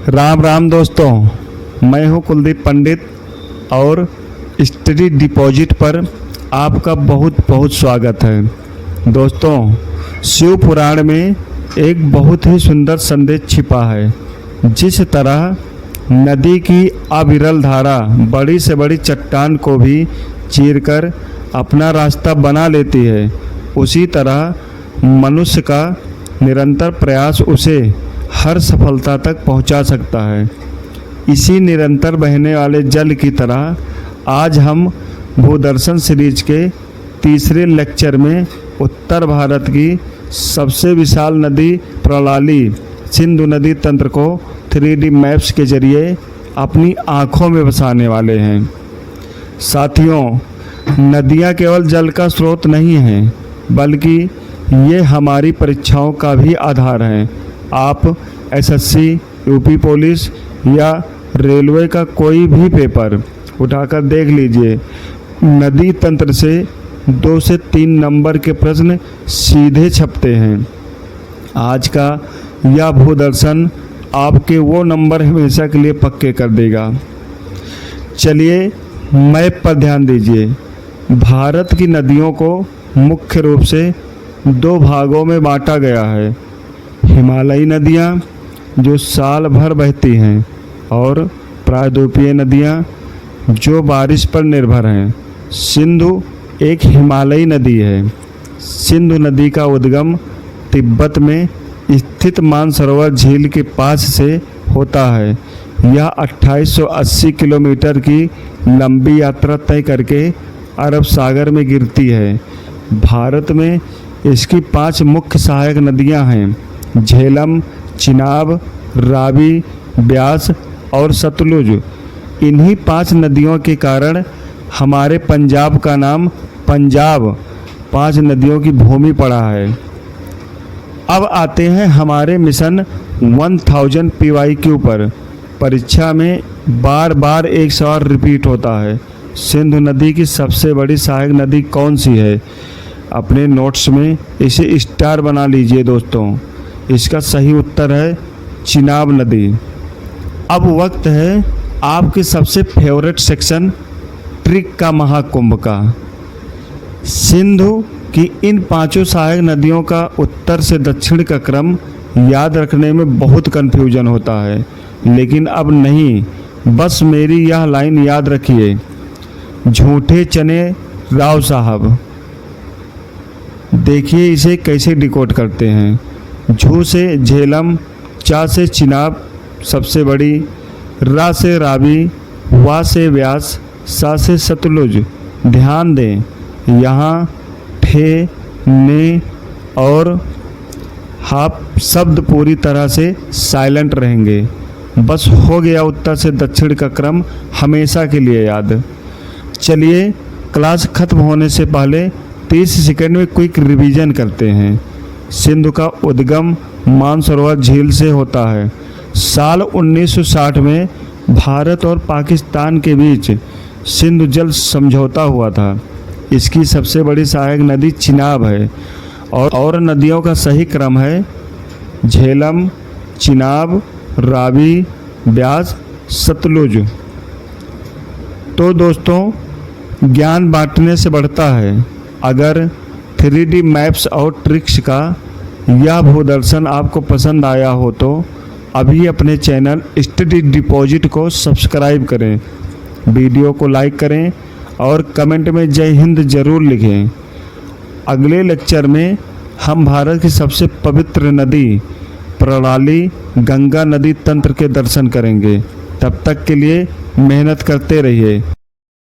राम राम दोस्तों, मैं हूं कुलदीप पंडित और स्टडी डिपॉजिट पर आपका बहुत बहुत स्वागत है। दोस्तों, शिव पुराण में एक बहुत ही सुंदर संदेश छिपा है। जिस तरह नदी की अविरल धारा बड़ी से बड़ी चट्टान को भी चीरकर अपना रास्ता बना लेती है, उसी तरह मनुष्य का निरंतर प्रयास उसे हर सफलता तक पहुंचा सकता है। इसी निरंतर बहने वाले जल की तरह आज हम भूदर्शन सीरीज के तीसरे लेक्चर में उत्तर भारत की सबसे विशाल नदी प्रणाली सिंधु नदी तंत्र को 3D मैप्स के जरिए अपनी आँखों में बसाने वाले हैं। साथियों, नदियाँ केवल जल का स्रोत नहीं हैं, बल्कि ये हमारी परीक्षाओं का भी आधार हैं। आप एसएससी, यूपी पुलिस या रेलवे का कोई भी पेपर उठाकर देख लीजिए, नदी तंत्र से 2 से 3 नंबर के प्रश्न सीधे छपते हैं। आज का यह भूदर्शन आपके वो नंबर हमेशा के लिए पक्के कर देगा। चलिए मैप पर ध्यान दीजिए। भारत की नदियों को मुख्य रूप से 2 भागों में बांटा गया है। हिमालयी नदियाँ जो साल भर बहती हैं और प्रायद्वीपीय नदियाँ जो बारिश पर निर्भर हैं। सिंधु एक हिमालयी नदी है। सिंधु नदी का उद्गम तिब्बत में स्थित मानसरोवर झील के पास से होता है। यह 2880 किलोमीटर की लंबी यात्रा तय करके अरब सागर में गिरती है। भारत में इसकी 5 मुख्य सहायक नदियां हैं: झेलम, चिनाब, रावी, ब्यास और सतलुज। इन्हीं 5 नदियों के कारण हमारे पंजाब का नाम पंजाब 5 नदियों की भूमि पड़ा है। अब आते हैं हमारे मिशन 1000 PYQ पर। परीक्षा में बार बार एक सवाल रिपीट होता है, सिंधु नदी की सबसे बड़ी सहायक नदी कौन सी है? अपने नोट्स में इसे स्टार बना लीजिए दोस्तों। इसका सही उत्तर है चिनाब नदी। अब वक्त है आपके सबसे फेवरेट सेक्शन ट्रिक का महाकुंभ का। सिंधु की इन 5 सहायक नदियों का उत्तर से दक्षिण का क्रम याद रखने में बहुत कन्फ्यूजन होता है, लेकिन अब नहीं। बस मेरी यह लाइन याद रखिए: झूठे चने राव साहब। देखिए इसे कैसे डिकोड करते हैं। झू से झेलम, चा से चिनाब सबसे बड़ी, रा से रावी, वा से व्यास, सा से सतलुज। ध्यान दें, यहाँ ठे, ने और हाफ शब्द पूरी तरह से साइलेंट रहेंगे। बस हो गया उत्तर से दक्षिण का क्रम हमेशा के लिए याद। चलिए क्लास खत्म होने से पहले 30 सेकंड में क्विक रिवीजन करते हैं। सिंधु का उद्गम मानसरोवर झील से होता है। साल 1960 में भारत और पाकिस्तान के बीच सिंधु जल समझौता हुआ था। इसकी सबसे बड़ी सहायक नदी चिनाब है और नदियों का सही क्रम है झेलम, चिनाब, रावी, ब्यास, सतलुज। तो दोस्तों, ज्ञान बांटने से बढ़ता है। अगर 3D मैप्स और ट्रिक्स का यह भूदर्शन आपको पसंद आया हो तो अभी अपने चैनल स्टडी डिपॉजिट को सब्सक्राइब करें, वीडियो को लाइक करें और कमेंट में जय हिंद ज़रूर लिखें। अगले लेक्चर में हम भारत की सबसे पवित्र नदी प्रणाली गंगा नदी तंत्र के दर्शन करेंगे। तब तक के लिए मेहनत करते रहिए।